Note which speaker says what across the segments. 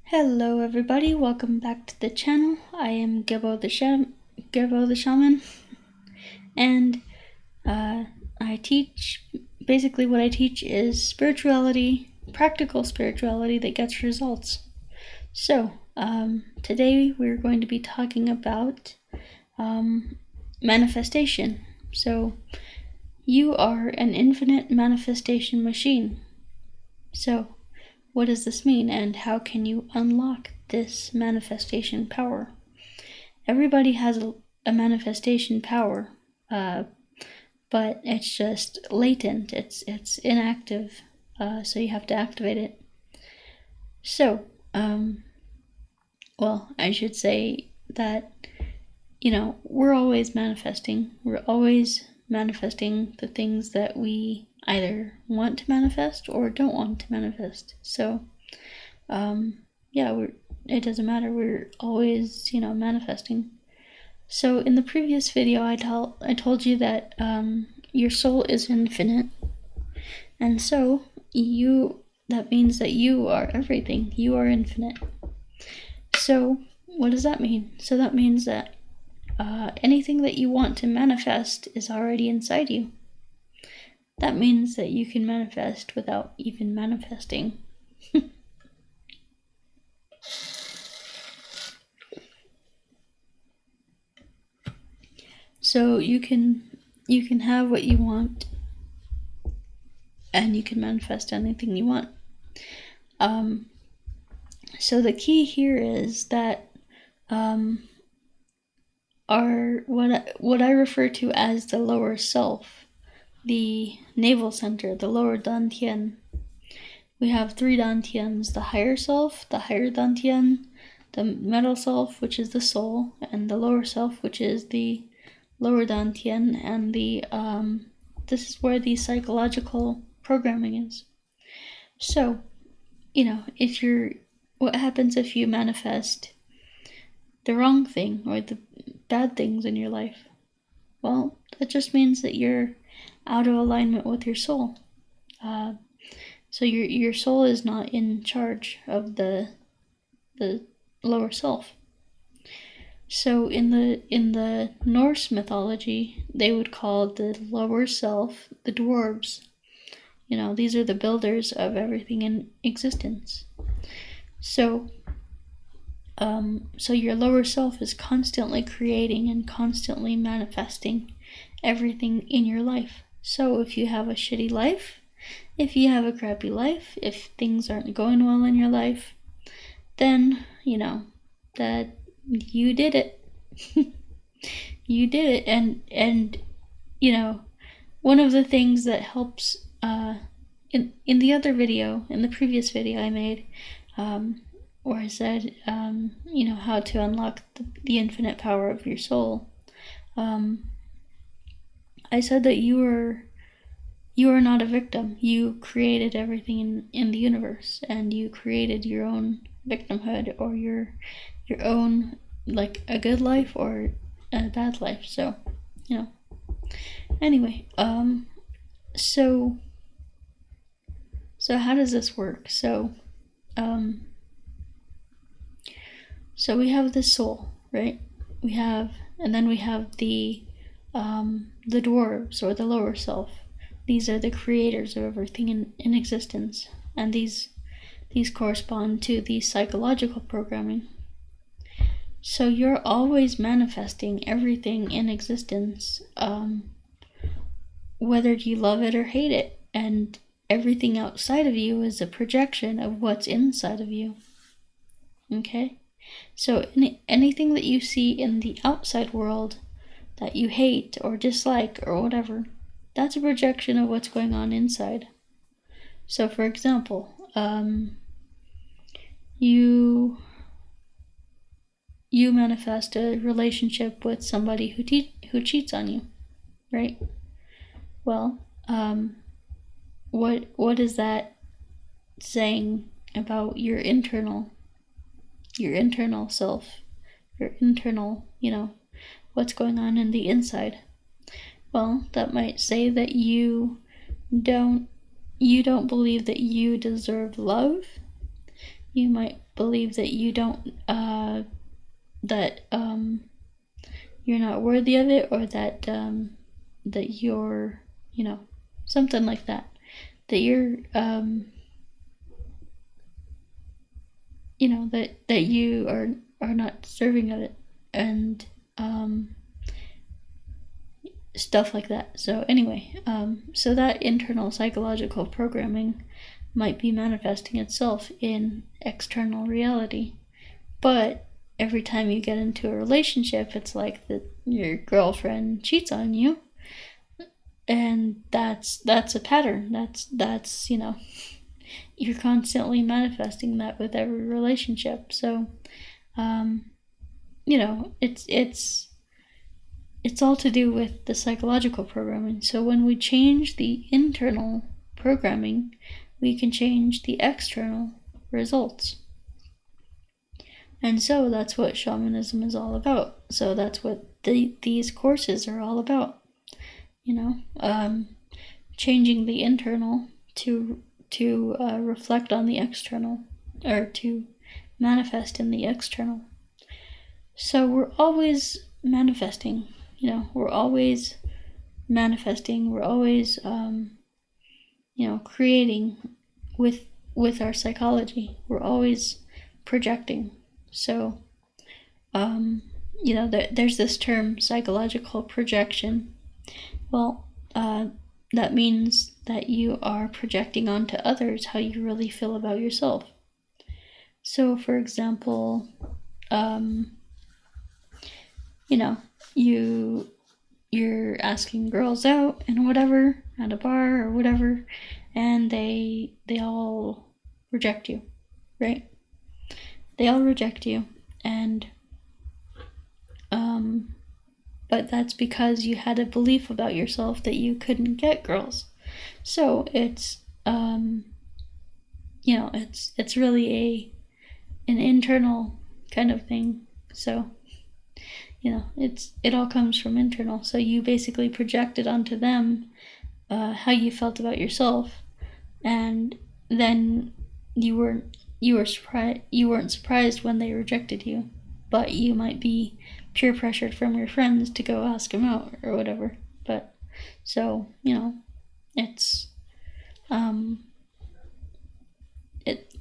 Speaker 1: Hello everybody, welcome back to the channel. I am Gibbo the Shaman, and I teach, basically what I teach is spirituality, practical spirituality that gets results. So, today we're going to be talking about manifestation. So, you are an infinite manifestation machine. So, what does this mean, and how can you unlock this manifestation power? Everybody has a manifestation power, but it's just latent, it's inactive, so you have to activate it. So, well, I should say that, we're always manifesting. We're always manifesting the things that we either want to manifest or don't want to manifest. So, it doesn't matter. We're always, manifesting. So in the previous video, I told you that your soul is infinite, and so that means that you are everything. You are infinite. So what does that mean? So that means that anything that you want to manifest is already inside you. That means that you can manifest without even manifesting. So you can have what you want, and you can manifest anything you want. So the key here is that what I refer to as the lower self, the navel center, the lower dantian. We have three dantians: the higher self, the higher dantian, the middle self, which is the soul, and the lower self, which is the lower dantian, and this is where the psychological programming is. So, what happens if you manifest the wrong thing or the bad things in your life? Well, that just means that you're out of alignment with your soul. So your soul is not in charge of the lower self. So in the Norse mythology, they would call the lower self the dwarves. These are the builders of everything in existence. So your lower self is constantly creating and constantly manifesting everything in your life. So if you have a shitty life, if you have a crappy life, if things aren't going well in your life, then that you did it. You did it. And one of the things that helps in the other video, in the previous video I made, where I said how to unlock the infinite power of your soul, I said that you are not a victim. You created everything in the universe, and you created your own victimhood, or your own, like, a good life or a bad life. So anyway, so how does this work? So we have the soul, right? And then we have the dwarves, or the lower self. These are the creators of everything in existence, and these correspond to the psychological programming. So you're always manifesting everything in existence, whether you love it or hate it, and everything outside of you is a projection of what's inside of you. Okay? So anything that you see in the outside world that you hate or dislike or whatever, that's a projection of what's going on inside. So for example, you manifest a relationship with somebody who cheats on you, right? Well, what is that saying about your internal self, your internal, what's going on in the inside? Well, that might say that you don't believe that you deserve love. You might believe that you don't, that you're not worthy of it, or that that you're, something like that. That you're, that you are not deserving of it, and stuff like that. So anyway, so that internal psychological programming might be manifesting itself in external reality. But every time you get into a relationship, it's like that your girlfriend cheats on you, and that's a pattern. That's you're constantly manifesting that with every relationship. So it's all to do with the psychological programming. So when we change the internal programming, we can change the external results. And so that's what shamanism is all about. So that's what these courses are all about. Changing the internal to reflect on the external, or to manifest in the external. So we're always manifesting. We're always manifesting. We're always, creating with our psychology. We're always projecting. So, there's this term, psychological projection. Well, that means that you are projecting onto others how you really feel about yourself. So, for example, you're asking girls out and whatever at a bar or whatever, and they all reject you, right? They all reject you, and but that's because you had a belief about yourself that you couldn't get girls. So it's it's really an internal kind of thing. So it all comes from internal. So you basically projected onto them how you felt about yourself, and then you weren't surprised when they rejected you, but you might be peer pressured from your friends to go ask them out or whatever. But so it's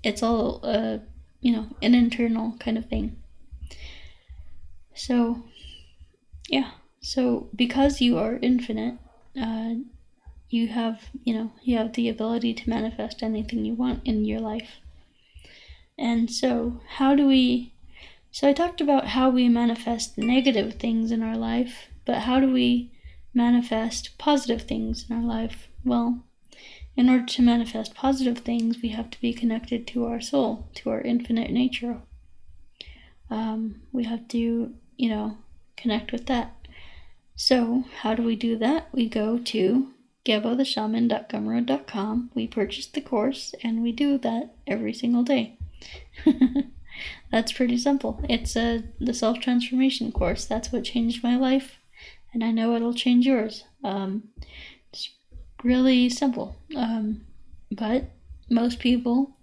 Speaker 1: it's all an internal kind of thing. So so because you are infinite, you have the ability to manifest anything you want in your life. And so I talked about how we manifest negative things in our life, but how do we manifest positive things in our life? Well, in order to manifest positive things, we have to be connected to our soul, to our infinite nature. We have to, connect with that. So how do we do that? We go to gebotheshaman.gumroad.com. We purchase the course, and we do that every single day. That's pretty simple. It's the self-transformation course. That's what changed my life, and I know it'll change yours. It's really simple. But most people,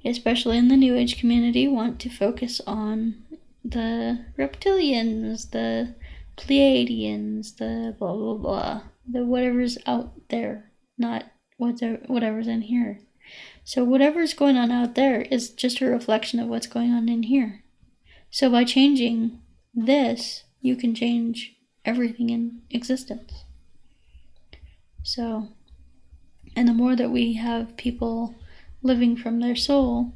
Speaker 1: especially in the New Age community, want to focus on the reptilians, the Pleiadians, the blah blah blah, the whatever's out there, not whatever's in here. So whatever's going on out there is just a reflection of what's going on in here. So by changing this, you can change everything in existence. So, and the more that we have people living from their soul,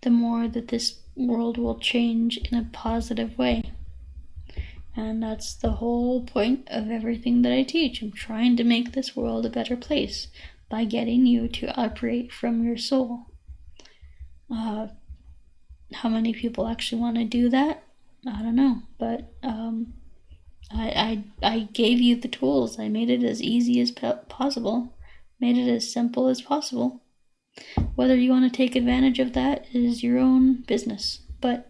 Speaker 1: the more that this world will change in a positive way. And that's the whole point of everything that I teach. I'm trying to make this world a better place by getting you to operate from your soul. How many people actually want to do that? I don't know, but I gave you the tools. I made it as easy as possible, made it as simple as possible. Whether you want to take advantage of that is your own business, but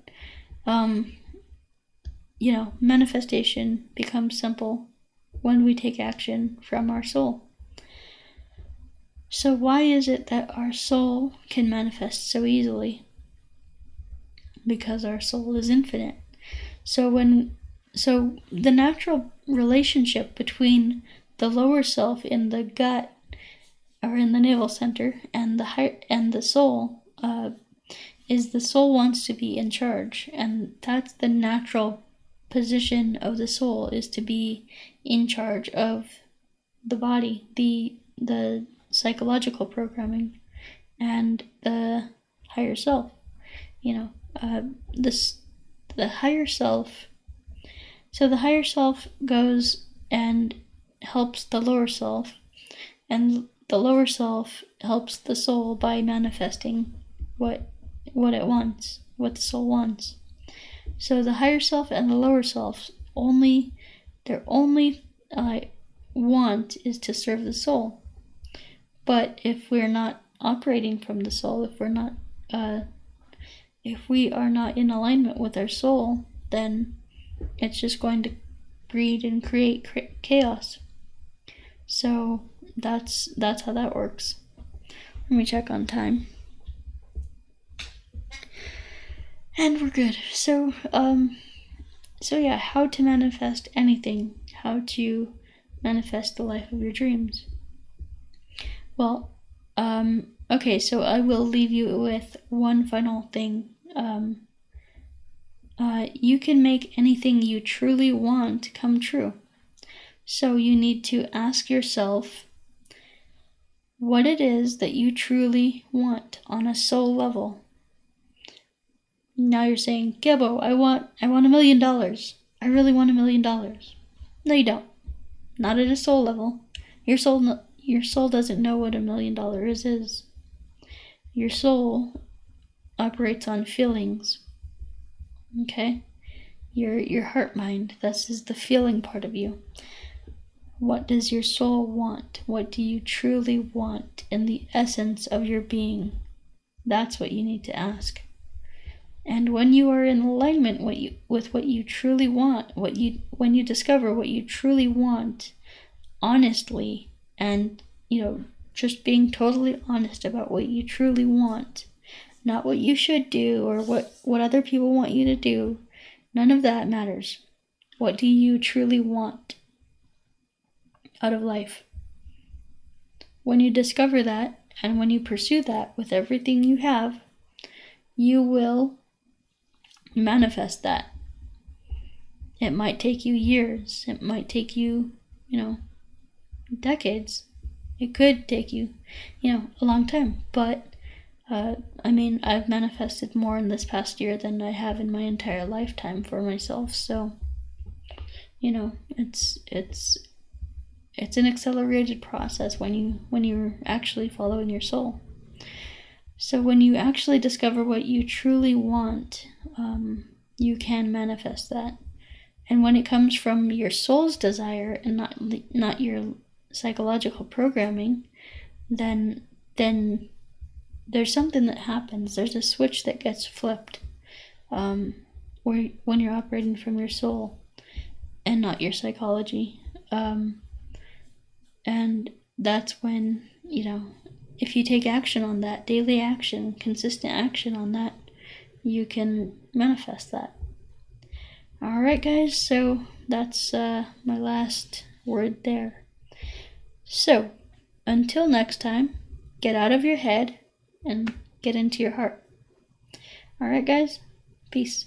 Speaker 1: manifestation becomes simple when we take action from our soul. So why is it that our soul can manifest so easily? because our soul is infinite. So the natural relationship between the lower self in the gut or in the navel center and the soul is the soul wants to be in charge, and that's the natural position of the soul, is to be in charge of the body, the psychological programming, and the higher self. The higher self. So the higher self goes and helps the lower self, and the lower self helps the soul by manifesting what it wants, what the soul wants. So the higher self and the lower self their only want is to serve the soul. But if we're not operating from the soul, if we are not in alignment with our soul, then it's just going to breed and create chaos. So that's how that works. Let me check on time. And we're good. So yeah, how to manifest anything, how to manifest the life of your dreams. Well, okay, so I will leave you with one final thing. You can make anything you truly want come true. So you need to ask yourself what it is that you truly want on a soul level. Now you're saying, Gebo, I want $1 million. I really want $1 million. No, you don't. Not at a soul level. Your soul doesn't know what $1 million is. Your soul operates on feelings. Okay? Your heart mind. This is the feeling part of you. What does your soul want? What do you truly want in the essence of your being? That's what you need to ask. And when you are in alignment with what you truly want, when you discover what you truly want honestly, and just being totally honest about what you truly want, not what you should do or what other people want you to do, none of that matters. What do you truly want out of life? When you discover that, and when you pursue that with everything you have, you will manifest that. It might take you years. It might take you, decades. It could take you, a long time. But, I've manifested more in this past year than I have in my entire lifetime for myself. So, it's an accelerated process when you're actually following your soul. So when you actually discover what you truly want, you can manifest that. And when it comes from your soul's desire and not your psychological programming, then there's something that happens. There's a switch that gets flipped, when you're operating from your soul and not your psychology. And that's when, if you take action on that, daily action, consistent action on that, you can manifest that. Alright guys, so that's my last word there. So, until next time, get out of your head and get into your heart. Alright guys, peace.